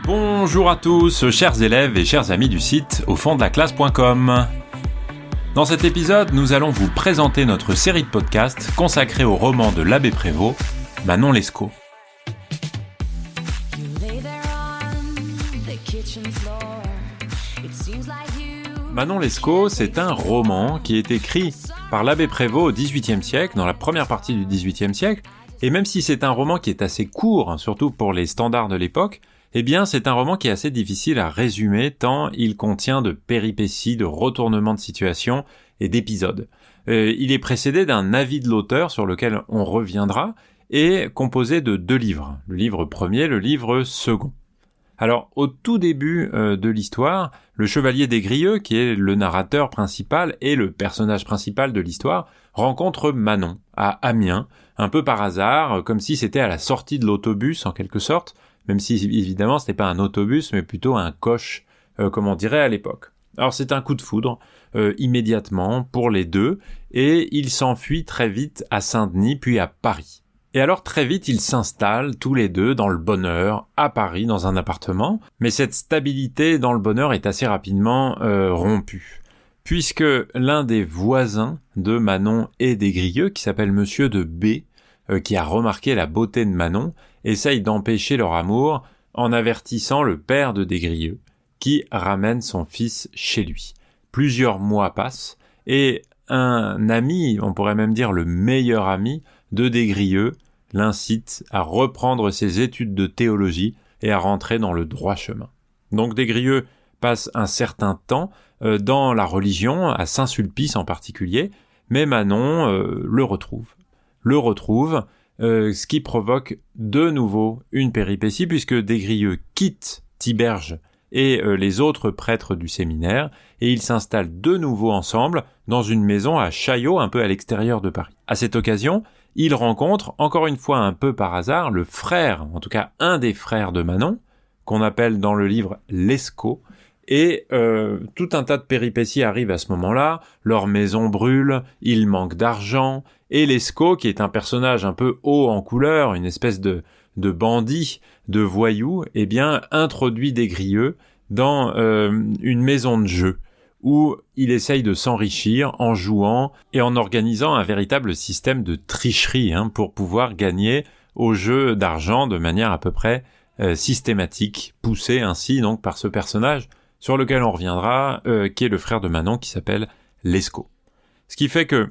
Bonjour à tous, chers élèves et chers amis du site aufonddelaclasse.com. Dans cet épisode, nous allons vous présenter notre série de podcasts consacrée au roman de l'abbé Prévost, Manon Lescaut. Manon Lescaut, c'est un roman qui est écrit par l'abbé Prévost au XVIIIe siècle, dans la première partie du XVIIIe siècle, et même si c'est un roman qui est assez court, surtout pour les standards de l'époque, eh bien c'est un roman qui est assez difficile à résumer tant il contient de péripéties, de retournements de situation et d'épisodes. Il est précédé d'un avis de l'auteur sur lequel on reviendra et composé de 2 livres, le livre premier, le livre second. Alors, au tout début de l'histoire, le chevalier des Grieux, qui est le narrateur principal et le personnage principal de l'histoire, rencontre Manon à Amiens, un peu par hasard, comme si c'était à la sortie de l'autobus en quelque sorte, même si évidemment ce n'est pas un autobus, mais plutôt un coche, comme on dirait à l'époque. Alors c'est un coup de foudre, immédiatement, pour les deux, et ils s'enfuient très vite à Saint-Denis, puis à Paris. Et alors très vite, ils s'installent tous les deux dans le bonheur, à Paris, dans un appartement, mais cette stabilité dans le bonheur est assez rapidement rompue, puisque l'un des voisins de Manon et des Grieux, qui s'appelle Monsieur de B, qui a remarqué la beauté de Manon, essaye d'empêcher leur amour en avertissant le père de Desgrieux, qui ramène son fils chez lui. Plusieurs mois passent, et un ami, on pourrait même dire le meilleur ami de Desgrieux, l'incite à reprendre ses études de théologie et à rentrer dans le droit chemin. Donc Desgrieux passe un certain temps dans la religion, à Saint-Sulpice en particulier, mais Manon le retrouve, ce qui provoque de nouveau une péripétie, puisque Desgrieux quitte Thiberge et les autres prêtres du séminaire, et ils s'installent de nouveau ensemble dans une maison à Chaillot, un peu à l'extérieur de Paris. À cette occasion, ils rencontrent, encore une fois un peu par hasard, le frère, en tout cas un des frères de Manon, qu'on appelle dans le livre Lescaut, et tout un tas de péripéties arrivent à ce moment-là, leur maison brûle, il manque d'argent, et Lescaut, qui est un personnage un peu haut en couleur, une espèce de bandit, de voyou, eh bien, introduit Desgrieux dans une maison de jeu, où il essaye de s'enrichir en jouant et en organisant un véritable système de tricherie, pour pouvoir gagner au jeu d'argent de manière à peu près systématique, poussé ainsi donc par ce personnage sur lequel on reviendra, qui est le frère de Manon, qui s'appelle Lescaut. Ce qui fait que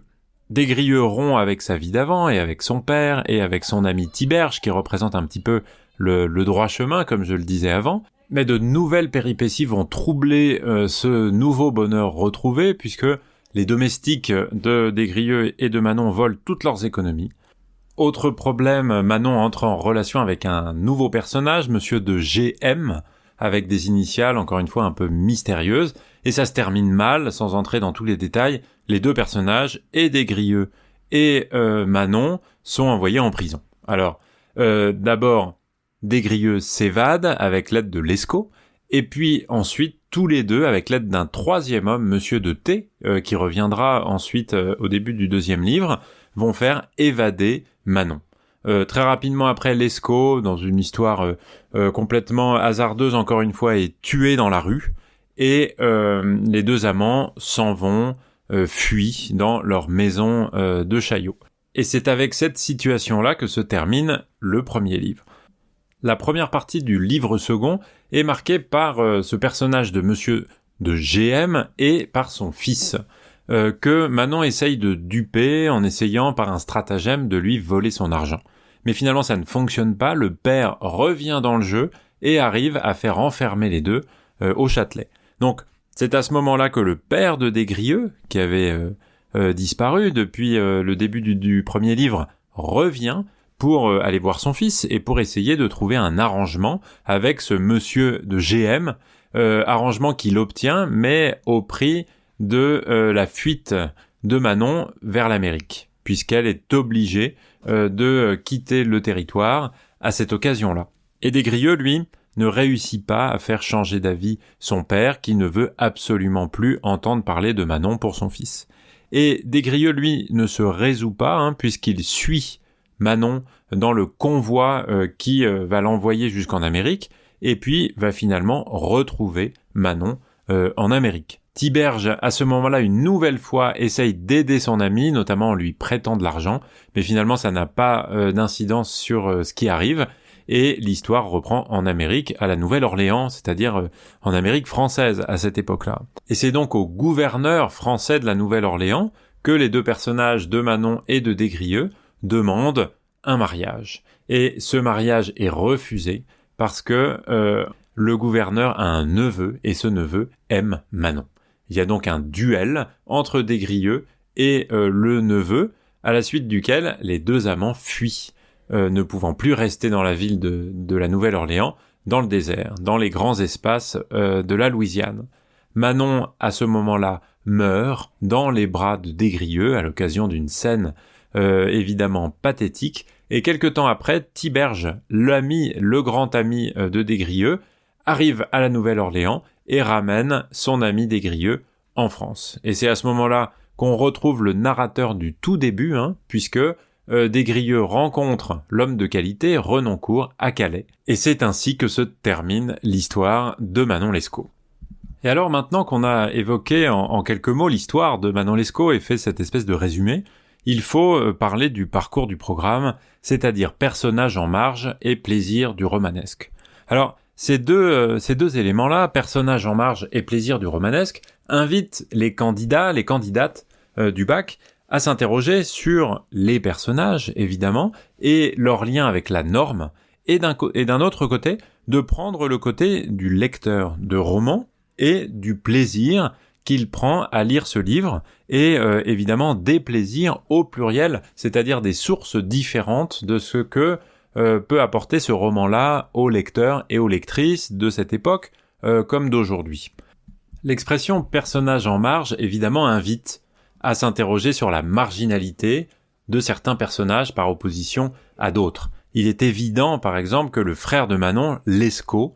Desgrieux rompt avec sa vie d'avant, et avec son père, et avec son ami Thiberge, qui représente un petit peu le droit chemin, comme je le disais avant, mais de nouvelles péripéties vont troubler ce nouveau bonheur retrouvé, puisque les domestiques de Desgrieux et de Manon volent toutes leurs économies. Autre problème, Manon entre en relation avec un nouveau personnage, Monsieur de GM, avec des initiales, encore une fois, un peu mystérieuses, et ça se termine mal, sans entrer dans tous les détails. Les deux personnages, et Desgrieux et Manon, sont envoyés en prison. Alors, d'abord, Desgrieux s'évade avec l'aide de Lescaut, et puis ensuite, tous les deux, avec l'aide d'un troisième homme, Monsieur de T, qui reviendra ensuite au début du 2e livre, vont faire évader Manon. Très rapidement après, Lescaut, dans une histoire complètement hasardeuse encore une fois, est tué dans la rue, et les deux amants s'en vont, fuient dans leur maison de Chaillot. Et c'est avec cette situation-là que se termine le 1er livre. La première partie du livre second est marquée par ce personnage de Monsieur de GM et par son fils, que Manon essaye de duper en essayant par un stratagème de lui voler son argent. Mais finalement ça ne fonctionne pas, le père revient dans le jeu et arrive à faire enfermer les deux au Châtelet. Donc c'est à ce moment-là que le père de Desgrieux, qui avait disparu depuis le début du 1er livre, revient pour aller voir son fils et pour essayer de trouver un arrangement avec ce monsieur de GM, arrangement qu'il obtient, mais au prix de la fuite de Manon vers l'Amérique, puisqu'elle est obligée de quitter le territoire à cette occasion-là. Et Desgrieux, lui, ne réussit pas à faire changer d'avis son père, qui ne veut absolument plus entendre parler de Manon pour son fils. Et Desgrieux, lui, ne se résout pas, puisqu'il suit Manon dans le convoi qui va l'envoyer jusqu'en Amérique, et puis va finalement retrouver Manon en Amérique. Tiberge, à ce moment-là, une nouvelle fois, essaye d'aider son ami, notamment en lui prêtant de l'argent, mais finalement ça n'a pas d'incidence sur ce qui arrive, et l'histoire reprend en Amérique, à la Nouvelle-Orléans, c'est-à-dire en Amérique française à cette époque-là. Et c'est donc au gouverneur français de la Nouvelle-Orléans que les deux personnages de Manon et de Des-Grieux demandent un mariage. Et ce mariage est refusé parce que le gouverneur a un neveu, et ce neveu aime Manon. Il y a donc un duel entre Des-Grieux et le neveu, à la suite duquel les deux amants fuient, ne pouvant plus rester dans la ville de la Nouvelle-Orléans, dans le désert, dans les grands espaces de la Louisiane. Manon, à ce moment-là, meurt dans les bras de Des-Grieux à l'occasion d'une scène évidemment pathétique, et quelque temps après, Tiberge, le grand ami de Des-Grieux, arrive à la Nouvelle-Orléans et ramène son ami Des-Grieux en France. Et c'est à ce moment-là qu'on retrouve le narrateur du tout début, puisque Des-Grieux rencontre l'homme de qualité, Renoncourt, à Calais. Et c'est ainsi que se termine l'histoire de Manon Lescaut. Et alors maintenant qu'on a évoqué en quelques mots l'histoire de Manon Lescaut et fait cette espèce de résumé, il faut parler du parcours du programme, c'est-à-dire personnage en marge et plaisir du romanesque. Alors, ces deux éléments-là, personnage en marge et plaisir du romanesque, invitent les candidats, les candidates du bac à s'interroger sur les personnages, évidemment, et leur lien avec la norme, et d'un autre côté, de prendre le côté du lecteur de roman et du plaisir qu'il prend à lire ce livre, et évidemment des plaisirs au pluriel, c'est-à-dire des sources différentes de ce que peut apporter ce roman-là aux lecteurs et aux lectrices de cette époque comme d'aujourd'hui. L'expression personnage en marge, évidemment, invite à s'interroger sur la marginalité de certains personnages par opposition à d'autres. Il est évident, par exemple, que le frère de Manon, Lescaut,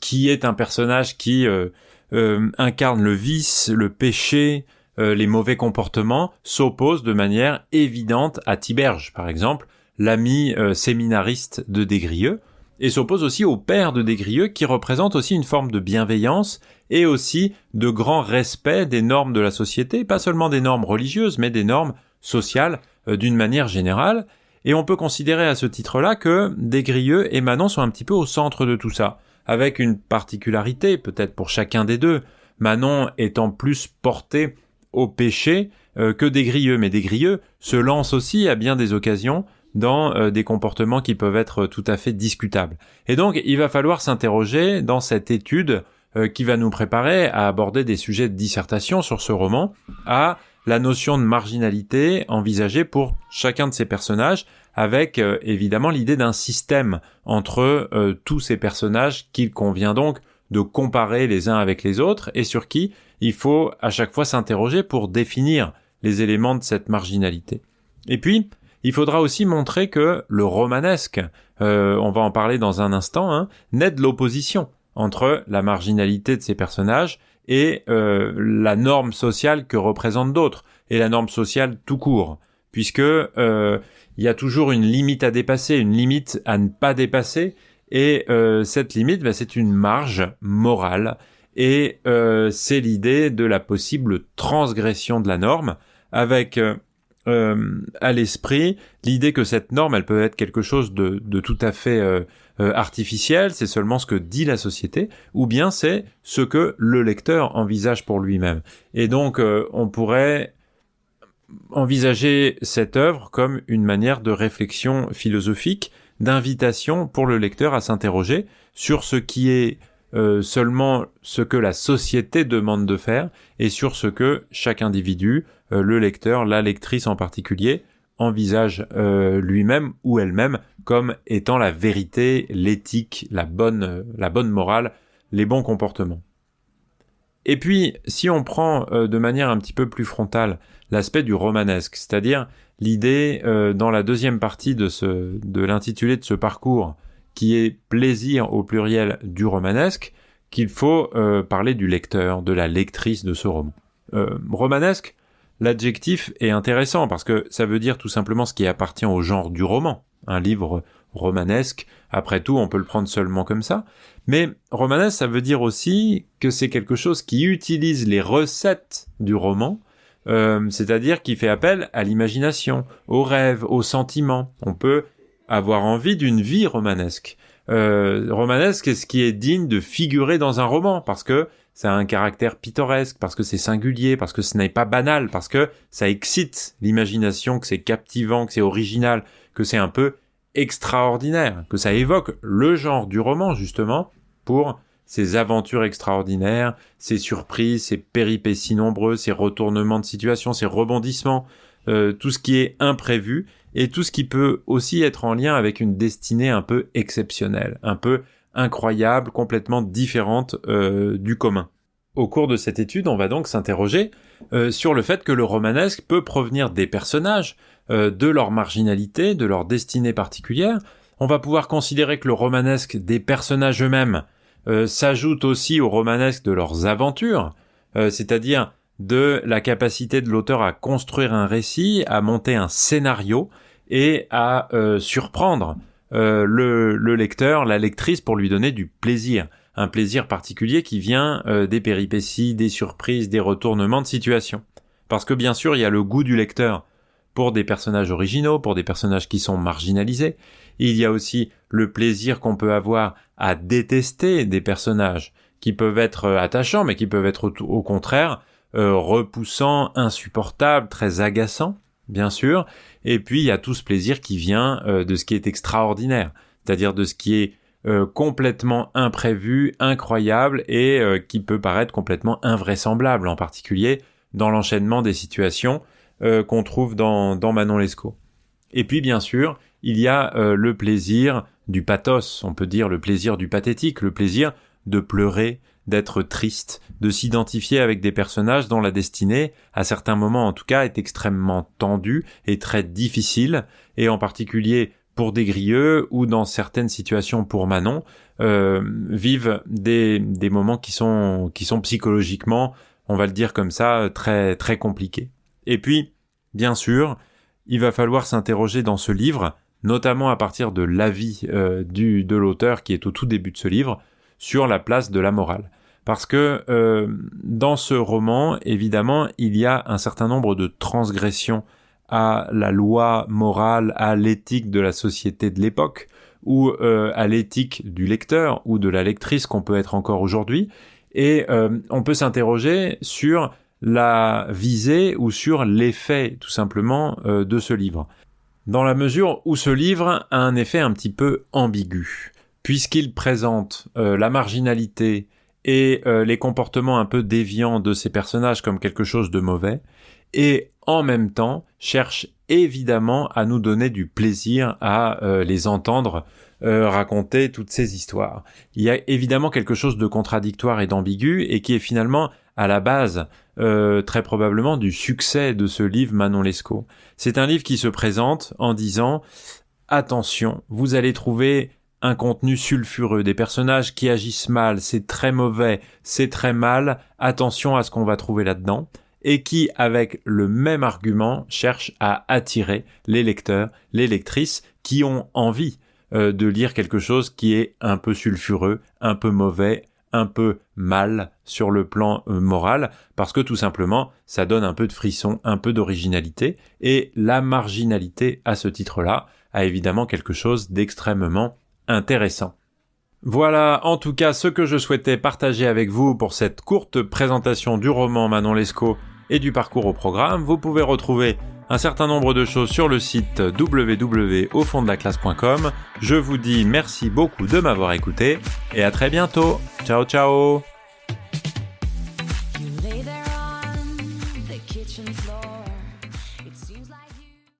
qui est un personnage qui incarne le vice, le péché, les mauvais comportements, s'oppose de manière évidente à Tiberge, par exemple, l'ami séminariste de Des-Grieux, et s'oppose aussi au père de Des-Grieux, qui représente aussi une forme de bienveillance et aussi de grand respect des normes de la société, pas seulement des normes religieuses, mais des normes sociales d'une manière générale. Et on peut considérer à ce titre-là que Des-Grieux et Manon sont un petit peu au centre de tout ça, avec une particularité peut-être pour chacun des deux, Manon étant plus portée au péché que Des-Grieux, mais Des-Grieux se lance aussi à bien des occasions dans des comportements qui peuvent être tout à fait discutables. Et donc, il va falloir s'interroger dans cette étude qui va nous préparer à aborder des sujets de dissertation sur ce roman, à la notion de marginalité envisagée pour chacun de ces personnages, avec évidemment l'idée d'un système entre tous ces personnages qu'il convient donc de comparer les uns avec les autres, et sur qui il faut à chaque fois s'interroger pour définir les éléments de cette marginalité. Et puis, il faudra aussi montrer que le romanesque, on va en parler dans un instant, naît de l'opposition entre la marginalité de ces personnages et la norme sociale que représentent d'autres, et la norme sociale tout court, puisque il y a toujours une limite à dépasser, une limite à ne pas dépasser, et cette limite, c'est une marge morale, et c'est l'idée de la possible transgression de la norme, avec à l'esprit l'idée que cette norme, elle peut être quelque chose de tout à fait artificiel, c'est seulement ce que dit la société, ou bien c'est ce que le lecteur envisage pour lui-même. Et donc on pourrait envisager cette œuvre comme une manière de réflexion philosophique, d'invitation pour le lecteur à s'interroger sur ce qui est seulement ce que la société demande de faire, et sur ce que chaque individu, le lecteur, la lectrice en particulier, envisage lui-même ou elle-même comme étant la vérité, l'éthique, la bonne morale, les bons comportements. Et puis, si on prend de manière un petit peu plus frontale l'aspect du romanesque, c'est-à-dire l'idée dans la deuxième partie de l'intitulé de ce parcours, qui est plaisir au pluriel du romanesque, qu'il faut parler du lecteur, de la lectrice de ce roman. Romanesque, l'adjectif est intéressant parce que ça veut dire tout simplement ce qui appartient au genre du roman. Un livre romanesque. Après tout, on peut le prendre seulement comme ça. Mais romanesque, ça veut dire aussi que c'est quelque chose qui utilise les recettes du roman, c'est-à-dire qui fait appel à l'imagination, aux rêves, aux sentiments. On peut avoir envie d'une vie romanesque. Romanesque est ce qui est digne de figurer dans un roman, parce que ça a un caractère pittoresque, parce que c'est singulier, parce que ce n'est pas banal, parce que ça excite l'imagination, que c'est captivant, que c'est original, que c'est un peu extraordinaire, que ça évoque le genre du roman, justement, pour ces aventures extraordinaires, ces surprises, ces péripéties nombreuses, ces retournements de situation, ces rebondissements, tout ce qui est imprévu, et tout ce qui peut aussi être en lien avec une destinée un peu exceptionnelle, un peu incroyable, complètement différente du commun. Au cours de cette étude, on va donc s'interroger sur le fait que le romanesque peut provenir des personnages, de leur marginalité, de leur destinée particulière. On va pouvoir considérer que le romanesque des personnages eux-mêmes s'ajoute aussi au romanesque de leurs aventures, c'est-à-dire de la capacité de l'auteur à construire un récit, à monter un scénario et à surprendre le lecteur, la lectrice, pour lui donner du plaisir. Un plaisir particulier qui vient des péripéties, des surprises, des retournements de situation. Parce que bien sûr, il y a le goût du lecteur pour des personnages originaux, pour des personnages qui sont marginalisés. Il y a aussi le plaisir qu'on peut avoir à détester des personnages qui peuvent être attachants, mais qui peuvent être au contraire repoussants, insupportables, très agaçants, bien sûr. Et puis, il y a tout ce plaisir qui vient de ce qui est extraordinaire, c'est-à-dire de ce qui est complètement imprévu, incroyable et qui peut paraître complètement invraisemblable, en particulier dans l'enchaînement des situations qu'on trouve dans Manon Lescaut. Et puis, bien sûr, il y a le plaisir du pathos, on peut dire le plaisir du pathétique, le plaisir de pleurer, d'être triste, de s'identifier avec des personnages dont la destinée, à certains moments en tout cas, est extrêmement tendue et très difficile, et en particulier pour des Grieux ou dans certaines situations pour Manon, vivent des moments qui sont psychologiquement, on va le dire comme ça, très très compliqués. Et puis, bien sûr, il va falloir s'interroger dans ce livre, notamment à partir de l'avis de l'auteur qui est au tout début de ce livre, sur la place de la morale. Parce que dans ce roman, évidemment, il y a un certain nombre de transgressions à la loi morale, à l'éthique de la société de l'époque, ou à l'éthique du lecteur ou de la lectrice qu'on peut être encore aujourd'hui, et on peut s'interroger sur la visée ou sur l'effet, tout simplement, de ce livre. Dans la mesure où ce livre a un effet un petit peu ambigu, puisqu'il présente la marginalité et les comportements un peu déviants de ces personnages comme quelque chose de mauvais, et en même temps cherche évidemment à nous donner du plaisir à les entendre raconter toutes ces histoires. Il y a évidemment quelque chose de contradictoire et d'ambigu, et qui est finalement à la base très probablement du succès de ce livre Manon Lescaut. C'est un livre qui se présente en disant « Attention, vous allez trouver un contenu sulfureux, des personnages qui agissent mal, c'est très mauvais, c'est très mal, attention à ce qu'on va trouver là-dedans », et qui, avec le même argument, cherche à attirer les lecteurs, les lectrices qui ont envie de lire quelque chose qui est un peu sulfureux, un peu mauvais, un peu mal sur le plan moral, parce que tout simplement, ça donne un peu de frisson, un peu d'originalité, et la marginalité, à ce titre-là, a évidemment quelque chose d'extrêmement intéressant. Voilà en tout cas ce que je souhaitais partager avec vous pour cette courte présentation du roman Manon Lescaut et du parcours au programme. Vous pouvez retrouver un certain nombre de choses sur le site www.aufonddelaclasse.com. Je vous dis merci beaucoup de m'avoir écouté et à très bientôt. Ciao ciao.